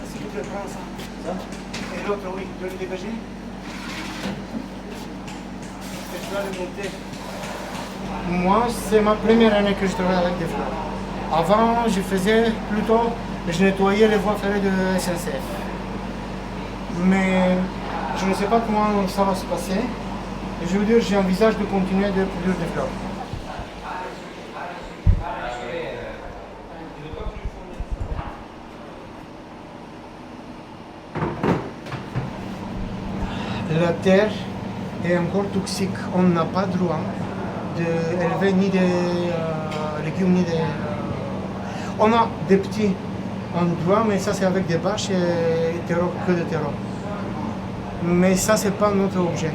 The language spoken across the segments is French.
S'il vous plaît, prends ça. Ça? Et l'autre, oui, tu veux le dégager? Et tu vas le monter. Moi, c'est ma première année que je travaille avec des fleurs. Avant, je faisais plutôt, je nettoyais les voies ferrées de SNCF. Mais je ne sais pas comment ça va se passer. Et je veux dire, j'envisage de continuer de produire des fleurs. La terre est encore toxique. On n'a pas le droit d'élever ni des légumes, ni des... On a des petits endroits, mais ça c'est avec des bâches et que de terreau. Mais ça, c'est pas notre objet.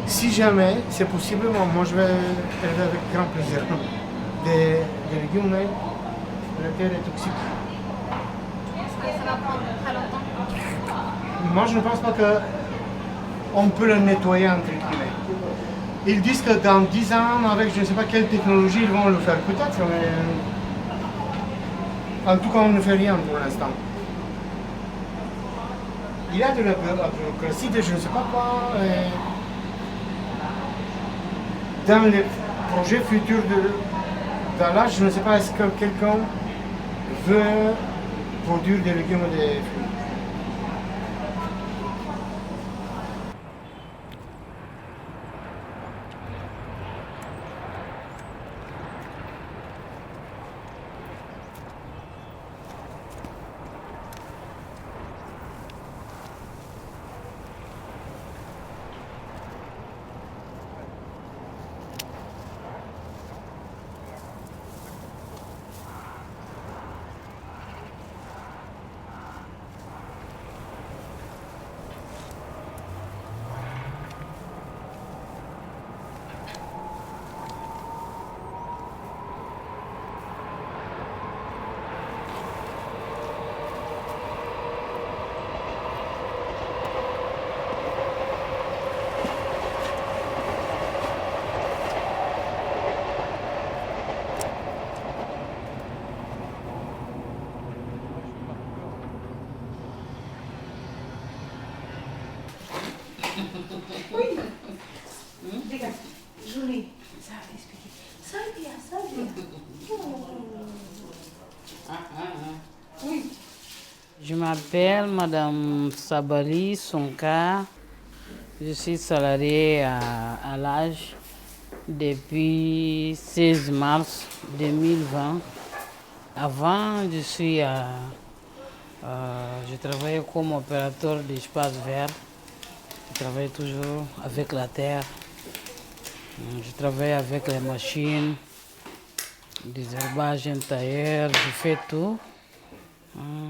Si jamais c'est possible, moi je vais élever avec grand plaisir des légumes, mais la terre est toxique. Est-ce que ça va prendre très longtemps? Moi, je ne pense pas qu'on peut le nettoyer entre guillemets. Ils disent que dans 10 ans, avec je ne sais pas quelle technologie, ils vont le faire. Peut-être, mais en tout cas, on ne fait rien pour l'instant. Il y a de la bureaucratie, de je ne sais pas quoi. Dans les projets futurs dans l'âge, je ne sais pas, est-ce que quelqu'un veut produire des légumes et des fruits. Oui. Regarde, jolie. Ça va t'expliquer. Ça vient, ça vient. Oui. Je m'appelle Madame Sabali Sonka. Je suis salariée à l'âge depuis 16 mars 2020. Avant, je travaillais comme opérateur d'espace vert. Je travaille toujours avec la terre. Je travaille avec les machines, des herbages intérieurs, je fais tout.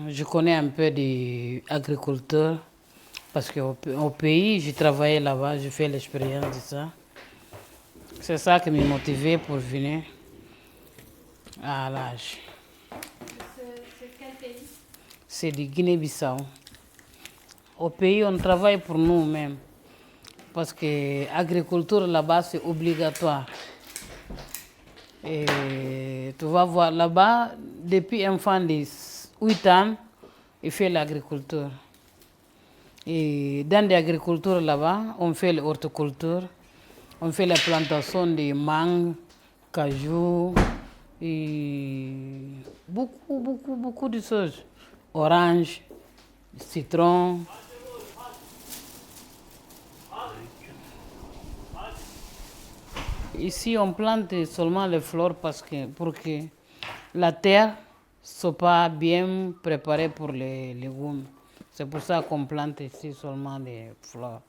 Je connais un peu d'agriculture parce qu'au pays, j'ai travaillé là-bas, j'ai fait l'expérience de ça. C'est ça qui m'a motivé pour venir à l'âge. C'est quel pays? C'est du Guinée-Bissau. Au pays, on travaille pour nous-mêmes. Parce que l'agriculture là-bas, c'est obligatoire. Et tu vas voir là-bas, depuis un enfant de 8 ans, il fait l'agriculture. Et dans l'agriculture là-bas, on fait l'horticulture, on fait la plantation de mangue, cajou, et beaucoup de choses. Orange, citron. Ici, on plante seulement les fleurs pour que la terre ne soit pas bien préparée pour les légumes. C'est pour ça qu'on plante ici seulement des fleurs.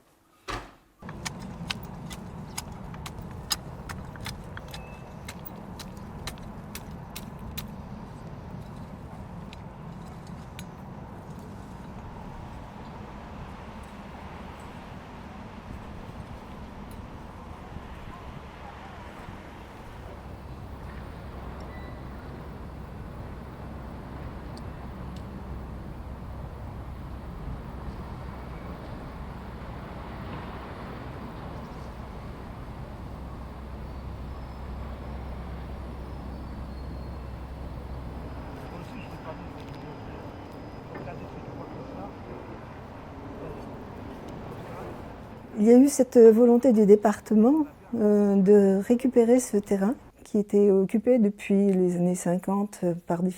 Il y a eu cette volonté du département de récupérer ce terrain qui était occupé depuis les années 50 par les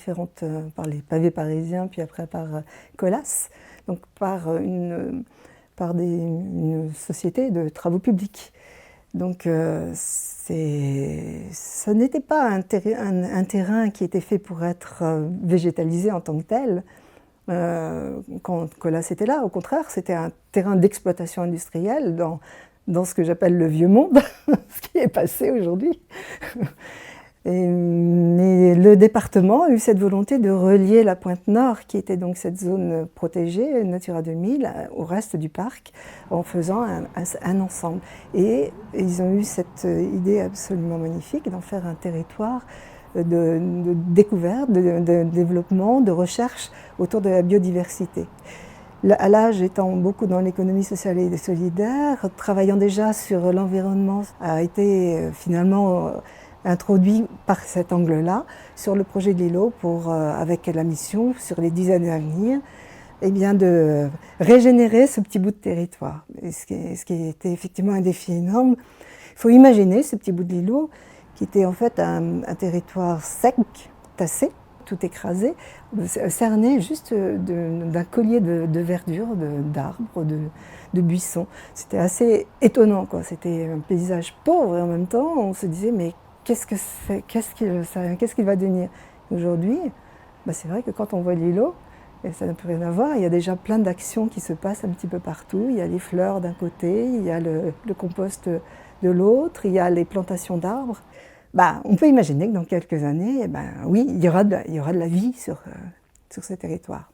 pavés parisiens, puis après par Colas, donc par une société de travaux publics. Donc ça n'était pas un terrain qui était fait pour être végétalisé en tant que tel. Quand Colas était là, au contraire, c'était un terrain d'exploitation industrielle dans ce que j'appelle le vieux monde, ce qui est passé aujourd'hui. Mais le département a eu cette volonté de relier la pointe nord, qui était donc cette zone protégée, Natura 2000, au reste du parc, en faisant un ensemble. Et ils ont eu cette idée absolument magnifique d'en faire un territoire de découverte, de développement, de recherche autour de la biodiversité. L'âge étant beaucoup dans l'économie sociale et solidaire, travaillant déjà sur l'environnement, a été finalement introduit par cet angle-là sur le projet de l'îlot avec la mission sur les 10 années à venir, eh bien de régénérer ce petit bout de territoire. Et ce qui était effectivement un défi énorme. Il faut imaginer ce petit bout de l'îlot qui était en fait un territoire sec, tassé, tout écrasé, cerné juste d'un collier de verdure, d'arbres, de buissons. C'était assez étonnant, quoi. C'était un paysage pauvre et en même temps on se disait mais qu'est-ce qu'il va devenir aujourd'hui? C'est vrai que quand on voit l'îlot, et ça n'a plus rien à voir, il y a déjà plein d'actions qui se passent un petit peu partout. Il y a les fleurs d'un côté, il y a le compost de l'autre, il y a les plantations d'arbres. On peut imaginer que dans quelques années, oui, il y aura de la vie sur ce territoire.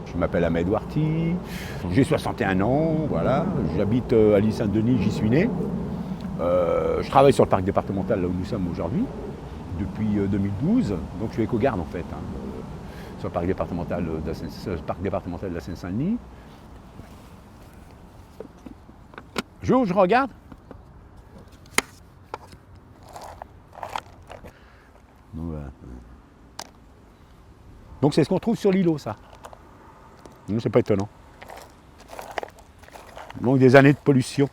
Je m'appelle Ahmed Ouarti, j'ai 61 ans, voilà. J'habite à l'île Saint-Denis, j'y suis né. Je travaille sur le parc départemental là où nous sommes aujourd'hui, depuis 2012, donc je suis éco-garde en fait, sur le parc départemental de la Seine-Saint-Denis. Je regarde. Donc c'est ce qu'on trouve sur l'îlot, ça. C'est pas étonnant. Donc des années de pollution.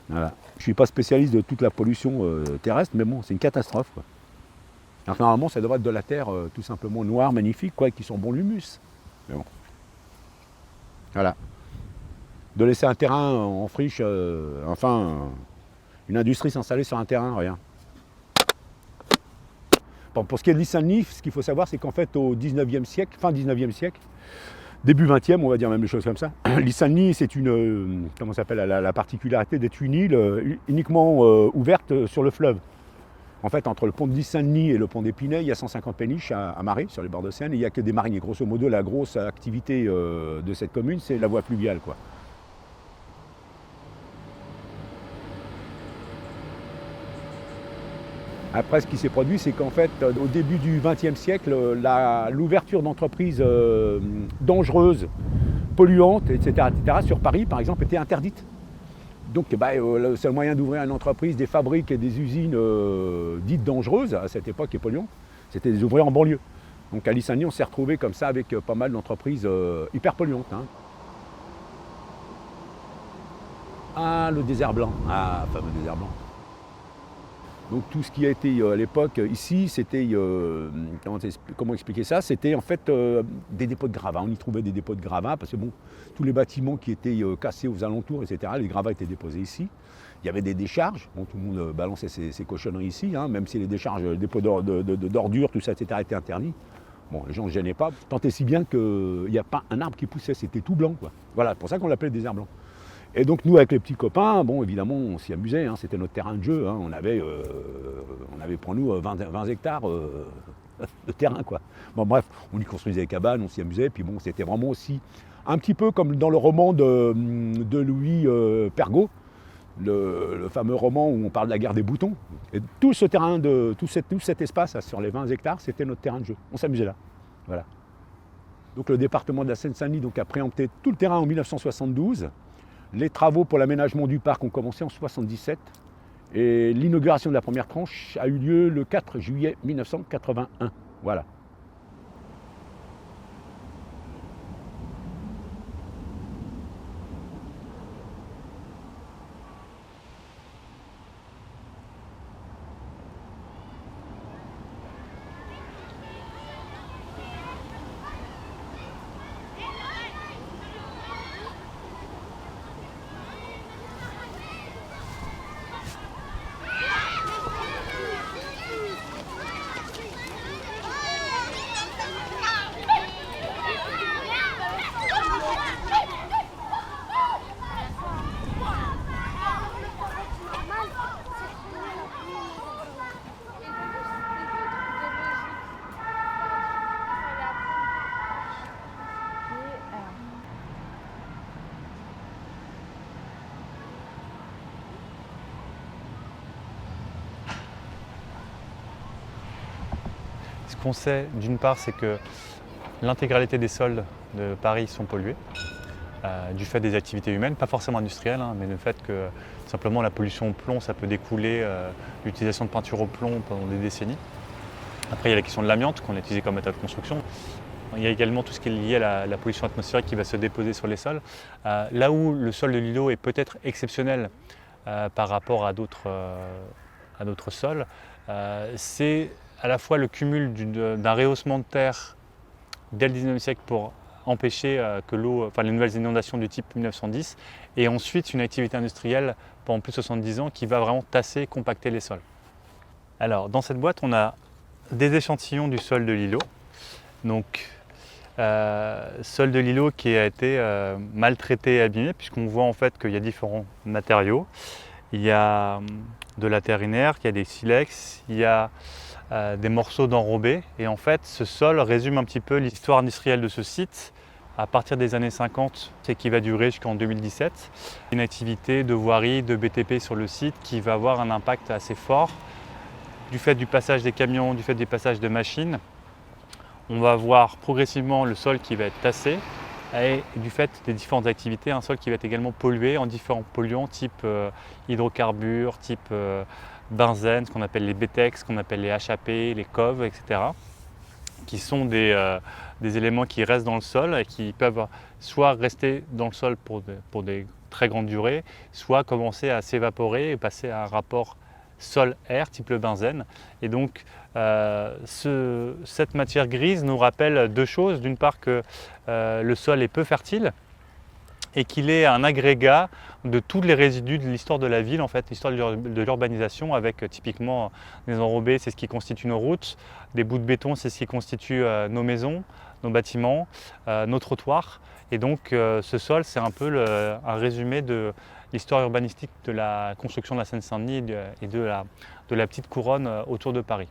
Voilà. Je ne suis pas spécialiste de toute la pollution terrestre, mais bon, c'est une catastrophe, quoi. Alors, normalement, ça devrait être de la terre tout simplement noire, magnifique, quoi, qui sont bon l'humus. Mais bon. Voilà. De laisser un terrain en friche, une industrie s'installer sur un terrain, rien. Bon, pour ce qui est de l'île Saint-Denis, ce qu'il faut savoir, c'est qu'en fait, au 19e siècle, fin 19e siècle, début 20e, on va dire même des choses comme ça, l'île Saint-Denis, c'est une, la particularité d'être une île uniquement ouverte sur le fleuve. En fait, entre le pont de l'île Saint-Denis et le pont d'Épinay, il y a 150 péniches à marée sur les bords de Seine, et il n'y a que des mariniers. Grosso modo, la grosse activité de cette commune, c'est la voie fluviale, quoi. Après, ce qui s'est produit, c'est qu'en fait, au début du XXe siècle, l'ouverture d'entreprises dangereuses, polluantes, etc., sur Paris, par exemple, était interdite. Donc, le seul moyen d'ouvrir une entreprise, des fabriques et des usines dites dangereuses, à cette époque, et polluantes, c'était de les ouvrir en banlieue. Donc, à l'île Saint-Denis, on s'est retrouvé comme ça avec pas mal d'entreprises hyper polluantes. Ah, le désert blanc. Ah, fameux désert blanc. Donc tout ce qui a été à l'époque ici, c'était, comment expliquer ça? C'était en fait des dépôts de gravats. On y trouvait des dépôts de gravats parce que bon, tous les bâtiments qui étaient cassés aux alentours, etc., les gravats étaient déposés ici. Il y avait des décharges, bon, tout le monde balançait ses cochonneries ici, même si les décharges, les dépôts d'ordures, tout ça, etc., étaient interdits. Bon, les gens ne se gênaient pas, tant et si bien qu'il n'y a pas un arbre qui poussait, c'était tout blanc, quoi. Voilà, c'est pour ça qu'on l'appelait le désert blanc. Et donc nous, avec les petits copains, bon, évidemment, on s'y amusait, c'était notre terrain de jeu. On avait pour nous 20 hectares de terrain, quoi. Bon, bref, on y construisait des cabanes, on s'y amusait, puis bon, c'était vraiment aussi un petit peu comme dans le roman de Louis Pergaud, le fameux roman où on parle de la guerre des boutons. Et tout ce terrain, tout cet espace sur les 20 hectares, c'était notre terrain de jeu. On s'amusait là. Voilà. Donc le département de la Seine-Saint-Denis donc, a préempté tout le terrain en 1972. Les travaux pour l'aménagement du parc ont commencé en 1977. Et l'inauguration de la première tranche a eu lieu le 4 juillet 1981. Voilà. Ce qu'on sait, d'une part, c'est que l'intégralité des sols de Paris sont pollués, du fait des activités humaines, pas forcément industrielles, hein, mais le fait que simplement la pollution au plomb, ça peut découler de l'utilisation de peinture au plomb pendant des décennies. Après, il y a la question de l'amiante qu'on a utilisé comme méthode de construction. Il y a également tout ce qui est lié à la pollution atmosphérique qui va se déposer sur les sols. Là où le sol de l'îlot est peut-être exceptionnel par rapport à d'autres sols, c'est à la fois le cumul d'un rehaussement de terre dès le 19e siècle pour empêcher que l'eau, les nouvelles inondations du type 1910, et ensuite une activité industrielle pendant plus de 70 ans qui va vraiment tasser, compacter les sols. Alors dans cette boîte, on a des échantillons du sol de l'îlot. Donc sol de l'îlot qui a été maltraité et abîmé, puisqu'on voit en fait qu'il y a différents matériaux. Il y a de la terre inerte, il y a des silex, il y a des morceaux d'enrobé. Et en fait, ce sol résume un petit peu l'histoire industrielle de ce site à partir des années 50 et qui va durer jusqu'en 2017. Une activité de voirie, de BTP sur le site qui va avoir un impact assez fort. Du fait du passage des camions, du fait des passages de machines, on va voir progressivement le sol qui va être tassé et du fait des différentes activités, un sol qui va être également pollué en différents polluants type hydrocarbures, type benzène, ce qu'on appelle les BTEX, ce qu'on appelle les HAP, les COV, etc. qui sont des éléments qui restent dans le sol et qui peuvent soit rester dans le sol pour des très grandes durées, soit commencer à s'évaporer et passer à un rapport sol-air type le benzène. Et donc cette matière grise nous rappelle deux choses. D'une part que le sol est peu fertile et qu'il est un agrégat de tous les résidus de l'histoire de la ville, en fait, l'histoire de l'urbanisation, avec typiquement des enrobés, c'est ce qui constitue nos routes, des bouts de béton, c'est ce qui constitue nos maisons, nos bâtiments, nos trottoirs. Et donc ce sol, c'est un peu un résumé de l'histoire urbanistique de la construction de la Seine-Saint-Denis et de la petite couronne autour de Paris.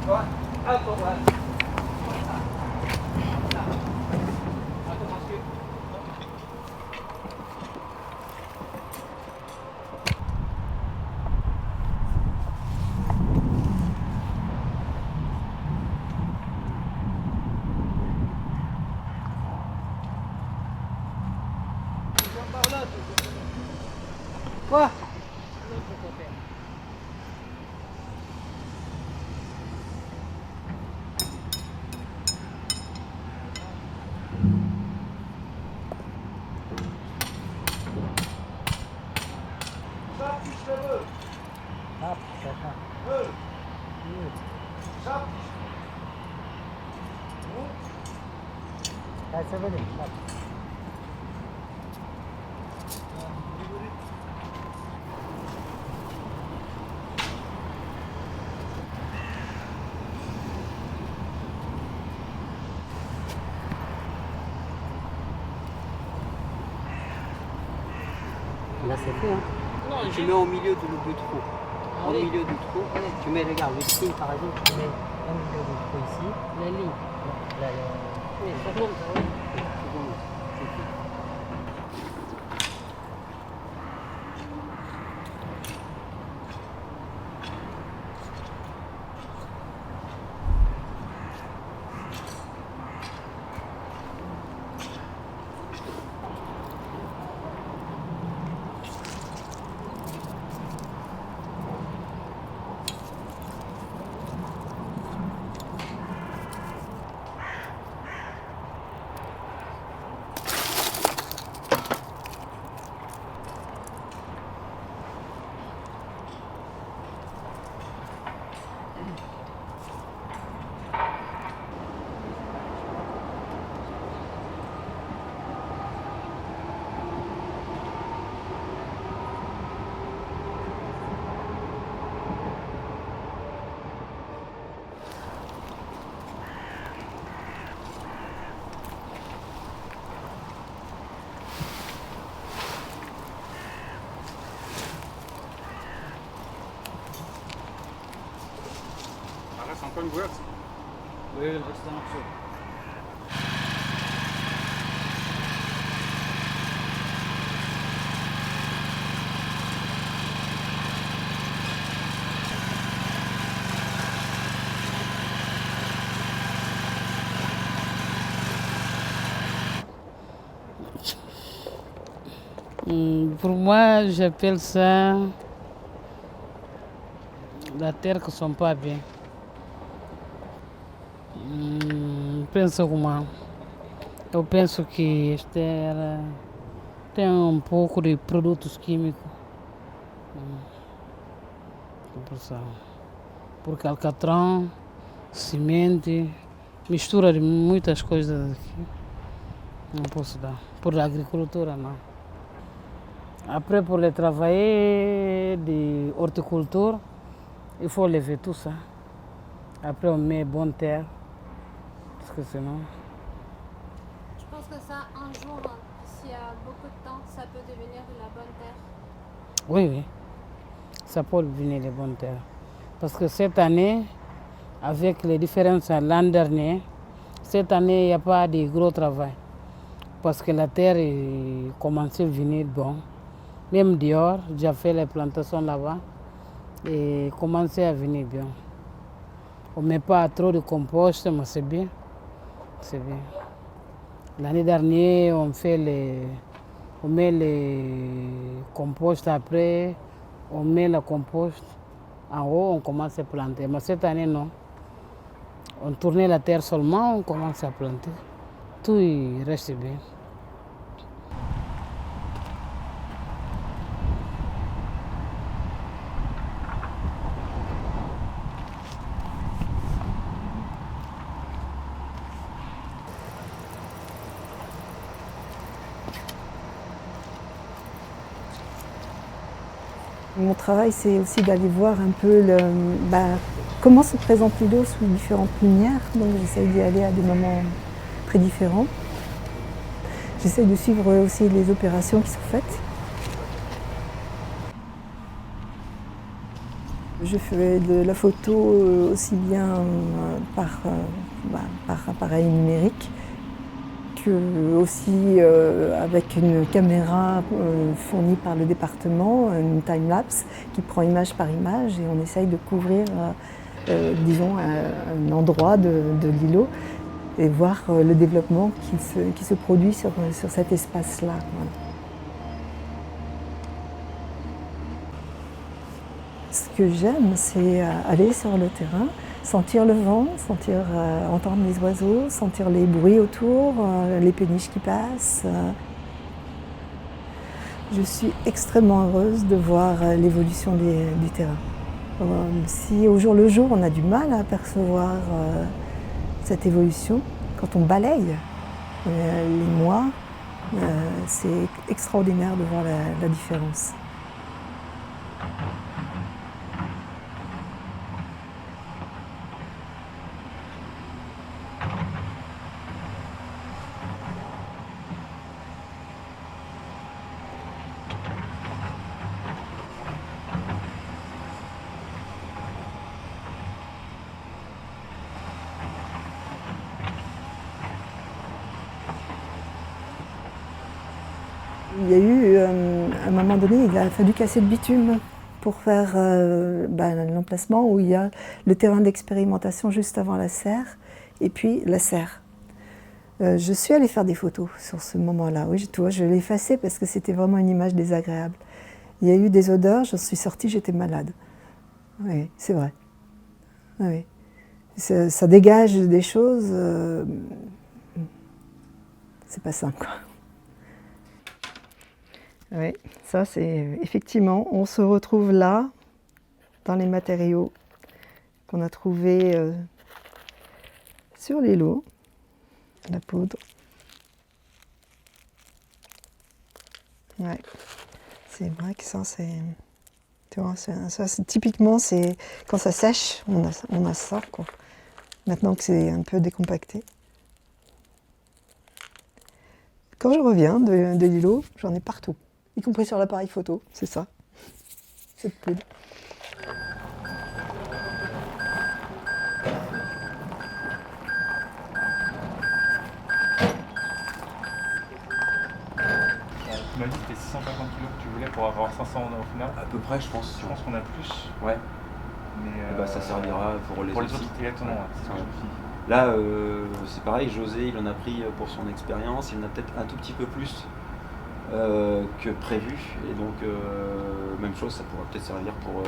Quoi? Là c'est fait, hein. Tu mets au milieu du trou. Au milieu du trou, tu mets, regarde, le signe par exemple, tu mets au milieu du trou ici. La ligne. Oui, ça tombe, ça, oui. C'est bon, c'est fait. C'est encore une boîte. Oui, le reste en dessous. Pour moi, j'appelle ça la terre qui ne sont pas bien. Penso como eu penso que esta era tem pouco de produtos químicos. Porque alcatrão, semente, mistura de muitas coisas aqui. Não posso dar. Por agricultura não. Après pour le travail de horticulture, il faut lever tout ça. Après on met bonne terre. Parce que sinon. Je pense que ça, un jour, s'il y a beaucoup de temps, ça peut devenir de la bonne terre. Oui, oui. Ça peut devenir de bonne terre. Parce que cette année, avec les différences à l'an dernier, cette année, il n'y a pas de gros travail. Parce que la terre commençait à venir bon. Même dehors, j'ai fait les plantations là-bas et commençait à venir bien. On ne met pas trop de compost, mais c'est bien. C'est bien. L'année dernière, on met les compost après, on met le compost en haut, on commence à planter. Mais cette année, non. On tournait la terre seulement, on commence à planter. Tout il reste bien. Mon travail, c'est aussi d'aller voir un peu comment se présente l'eau sous différentes lumières. Donc j'essaie d'y aller à des moments très différents. J'essaie de suivre aussi les opérations qui sont faites. Je fais de la photo aussi bien par appareil numérique que aussi avec une caméra fournie par le département, une time-lapse qui prend image par image et on essaye de couvrir disons un endroit de l'îlot et voir le développement qui se produit sur cet espace-là. Voilà. Ce que j'aime, c'est aller sur le terrain, sentir le vent, entendre les oiseaux, sentir les bruits autour, les péniches qui passent. Je suis extrêmement heureuse de voir l'évolution du terrain. Si au jour le jour, on a du mal à apercevoir cette évolution, quand on balaye les mois, c'est extraordinaire de voir la différence. Il y a eu, à un moment donné, il a fallu casser le bitume pour faire l'emplacement où il y a le terrain d'expérimentation juste avant la serre et puis la serre. Je suis allée faire des photos sur ce moment-là. Oui, tu vois, je l'ai effacé parce que c'était vraiment une image désagréable. Il y a eu des odeurs, j'en suis sortie, j'étais malade. Oui, c'est vrai. Oui. Ça dégage des choses, c'est pas simple, quoi. Oui, ça c'est effectivement, on se retrouve là, dans les matériaux qu'on a trouvés sur l'îlot, la poudre. Ouais, c'est vrai que ça c'est, tu vois, typiquement c'est quand ça sèche, on a ça quoi. Maintenant que c'est un peu décompacté. Quand je reviens de l'îlot, j'en ai partout. Y compris sur l'appareil photo, c'est ça, cette poudre. Tu m'as dit que c'était 650 kg que tu voulais pour avoir 500 au final. À peu près, je pense. Je pense qu'on a plus. Ouais. Mais ça servira pour les autres. Exactement, ouais. C'est ce que je me suis dit. Là, c'est pareil, José, il en a pris pour son expérience, il en a peut-être un tout petit peu plus que prévu. Et donc, même chose, ça pourra peut-être servir pour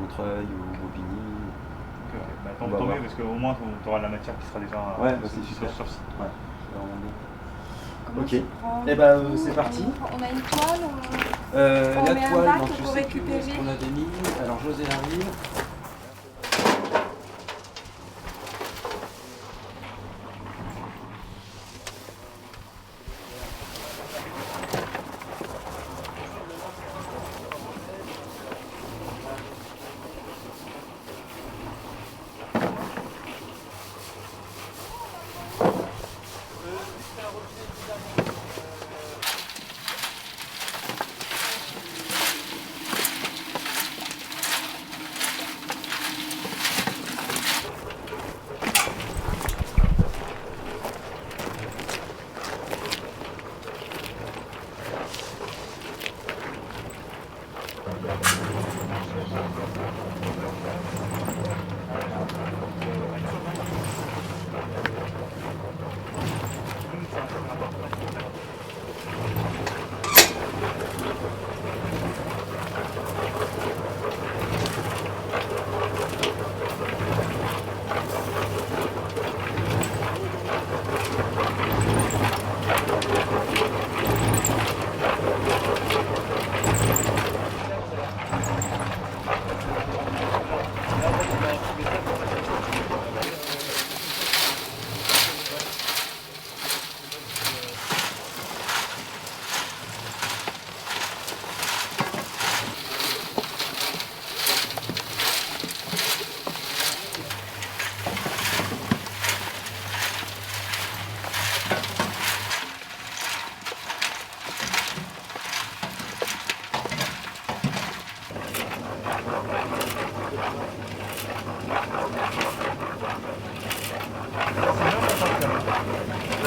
Montreuil ou Bobigny. Okay. Bah, tant mieux, parce qu'au moins tu auras la matière qui sera déjà c'est super. sur site. Ouais, c'est vraiment bien. Comment Ok, et c'est parti. On a une toile, la met un toile, bac donc je pour sais récupérer. ce qu'on avait mis. Alors José arrive.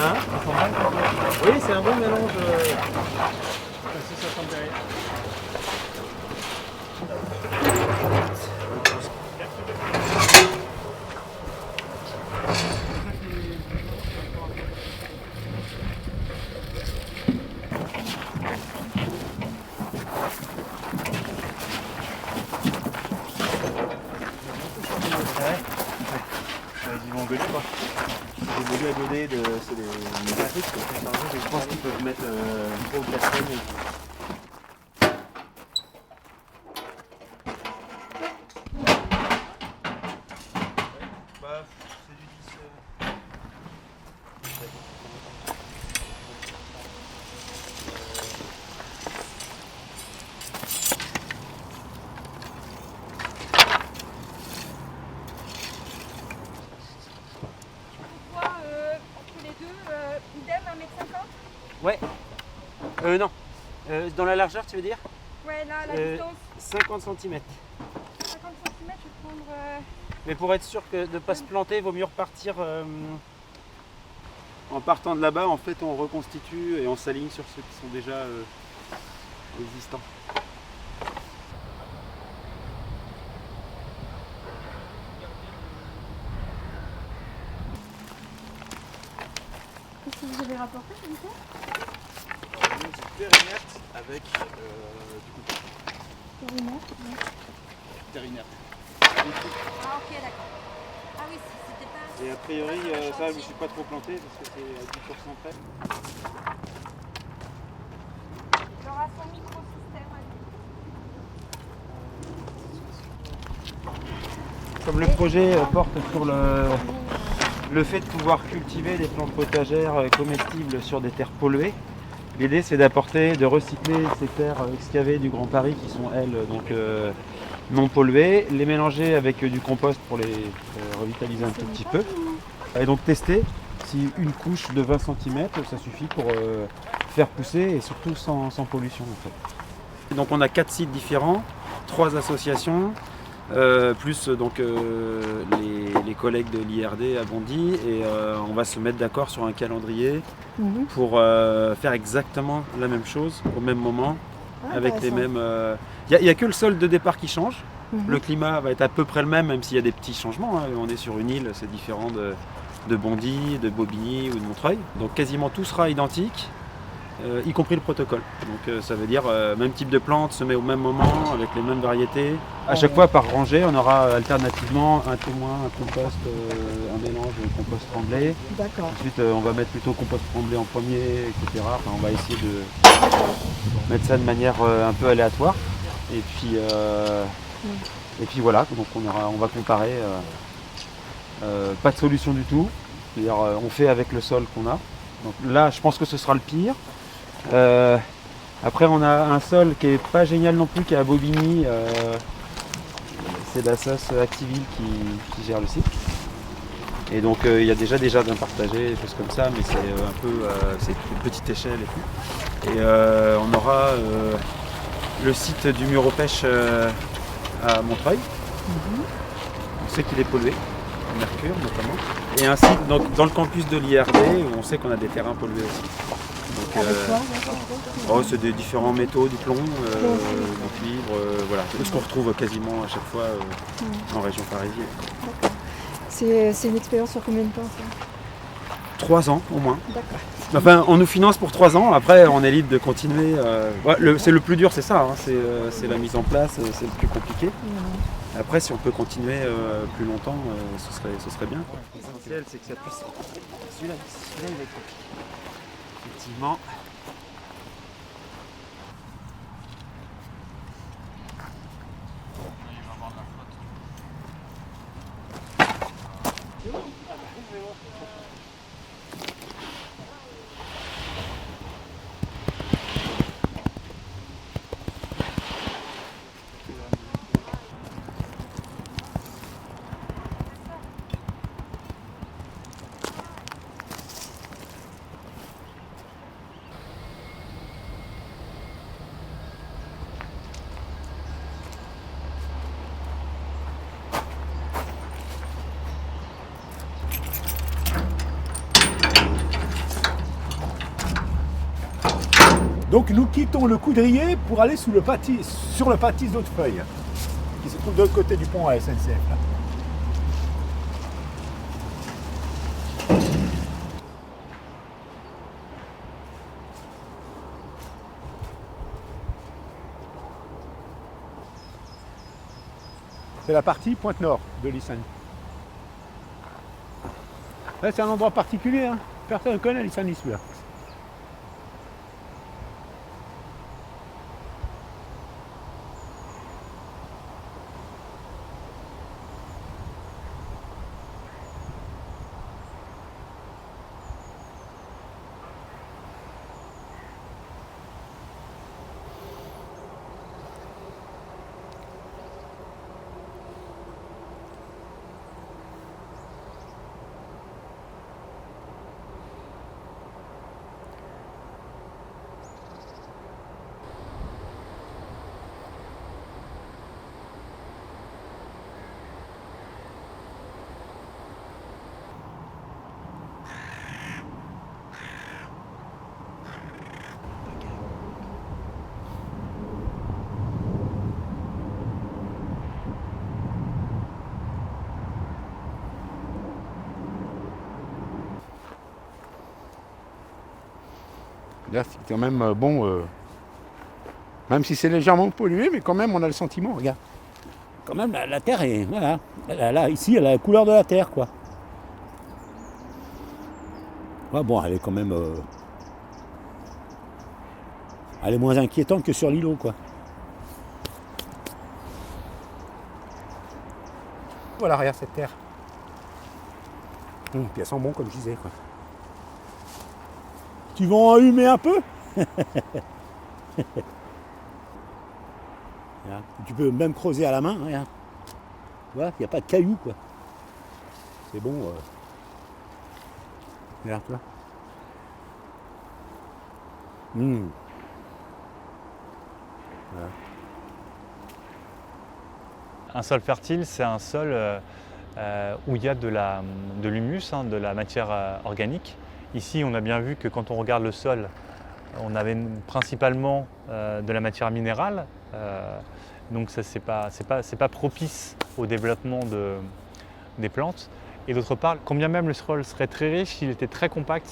Hein? Oui, c'est un bon mélange. Ils vont gueuler quoi. Des modules à goder, c'est des graphiques. Je pense qu'ils peuvent mettre 3 ou 4 tonnes. Bah, c'est du 10. Pourquoi entre les deux, idem 1,50 m? Ouais. Non. Dans la largeur, tu veux dire? Ouais, là, la distance. 50 cm. 50 cm, je vais prendre. Mais pour être sûr que de ne pas se planter, il vaut mieux repartir. En partant de là-bas, en fait, on reconstitue et on s'aligne sur ceux qui sont déjà existants. Qu'est-ce que vous avez rapporté, du coup? C'est Terre inerte avec du coup. Terre inerte. Ah, ok, d'accord. Ah oui, c'était pas. Et a priori, ça, je ne me suis pas trop planté parce que c'est à 10% près. Il aura son microsystème à lui. Comme le projet porte sur le fait de pouvoir cultiver des plantes potagères comestibles sur des terres polluées, l'idée c'est de recycler ces terres excavées du Grand Paris qui sont elles donc non polluées, les mélanger avec du compost pour les revitaliser un tout petit peu et donc tester si une couche de 20 cm ça suffit pour faire pousser et surtout sans pollution en fait. Donc on a 4 sites différents, 3 associations. Plus donc les collègues de l'IRD à Bondy et on va se mettre d'accord sur un calendrier pour faire exactement la même chose au même moment avec les mêmes. Il n'y a que le sol de départ qui change. Le climat va être à peu près le même s'il y a des petits changements. Hein. On est sur une île, c'est différent de Bondy, de Bobigny ou de Montreuil. Donc quasiment tout sera identique. Y compris le protocole. Donc ça veut dire même type de plante se met au même moment avec les mêmes variétés. À chaque fois par rangée, on aura alternativement un témoin, un compost, un mélange de compost tremblé. D'accord. Ensuite on va mettre plutôt compost tremblé en premier, etc. Enfin, on va essayer de mettre ça de manière un peu aléatoire. Et puis voilà, donc on va comparer. Pas de solution du tout. C'est-à-dire on fait avec le sol qu'on a. Donc là je pense que ce sera le pire. Après on a un sol qui est pas génial non plus, qui est à Bobigny. C'est l'association Activille qui gère le site. Et donc il y a déjà des jardins partagés, des choses comme ça, mais c'est un peu c'est une petite échelle et tout. Et on aura le site du mur aux pêches à Montreuil. On sait qu'il est pollué, en mercure notamment. Et un site donc, dans le campus de l'IRD où on sait qu'on a des terrains pollués aussi. Donc, c'est des différents métaux, du plomb, du cuivre, voilà. Tout ce qu'on retrouve quasiment à chaque fois en région parisienne. C'est une expérience sur combien de temps ça? 3 ans au moins. D'accord. Enfin, on nous finance pour 3 ans, après on est libre de continuer. C'est le plus dur, c'est ça, hein, c'est la mise en place, c'est le plus compliqué. Après, si on peut continuer plus longtemps, ce serait bien. L'essentiel, c'est que ça puisse. Celui-là, il va être compliqué. Effectivement. Donc nous quittons le Coudrier pour aller sur le Patis d'Hautefeuille, qui se trouve de l'autre côté du pont à SNCF. Là. C'est la partie Pointe-Nord de l'Issane. Là, c'est un endroit particulier, hein. Personne ne connaît l'Issane celui-là. Là, c'est quand même bon, même si c'est légèrement pollué, mais quand même on a le sentiment, regarde. Quand même la terre est, voilà, ici elle a la couleur de la terre, quoi. Ouais, bon, elle est quand même, elle est moins inquiétante que sur l'îlot, quoi. Voilà, regarde cette terre. Puis elles sont bon, comme je disais, quoi. Tu vas en humer un peu. Tu peux même creuser à la main, regarde. Tu vois, il n'y a pas de cailloux, quoi. C'est bon. Regarde, tu vois. Voilà. Un sol fertile, c'est un sol où il y a de l'humus, hein, de la matière organique. Ici, on a bien vu que quand on regarde le sol, on avait principalement de la matière minérale. Donc ça, c'est pas propice au développement des plantes. Et d'autre part, quand bien même le sol serait très riche, s'il était très compact,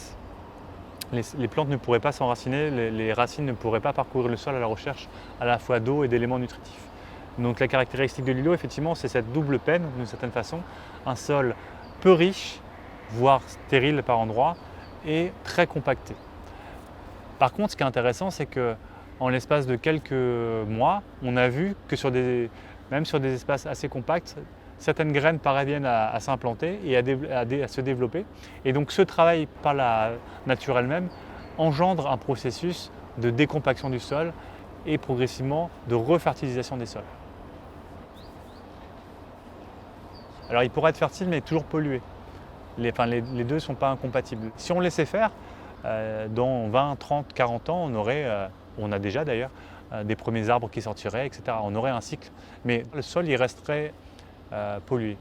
les plantes ne pourraient pas s'enraciner, les racines ne pourraient pas parcourir le sol à la recherche à la fois d'eau et d'éléments nutritifs. Donc la caractéristique de l'îlot, effectivement, c'est cette double peine, d'une certaine façon. Un sol peu riche, voire stérile par endroits, et très compacté. Par contre, ce qui est intéressant, c'est qu'en l'espace de quelques mois, on a vu que même sur des espaces assez compacts, certaines graines parviennent à s'implanter et à se développer. Et donc ce travail par la nature elle-même engendre un processus de décompaction du sol et progressivement de refertilisation des sols. Alors il pourrait être fertile mais toujours pollué. Les deux ne sont pas incompatibles. Si on laissait faire, dans 20, 30, 40 ans, on a déjà d'ailleurs des premiers arbres qui sortiraient, etc. On aurait un cycle, mais le sol il resterait pollué.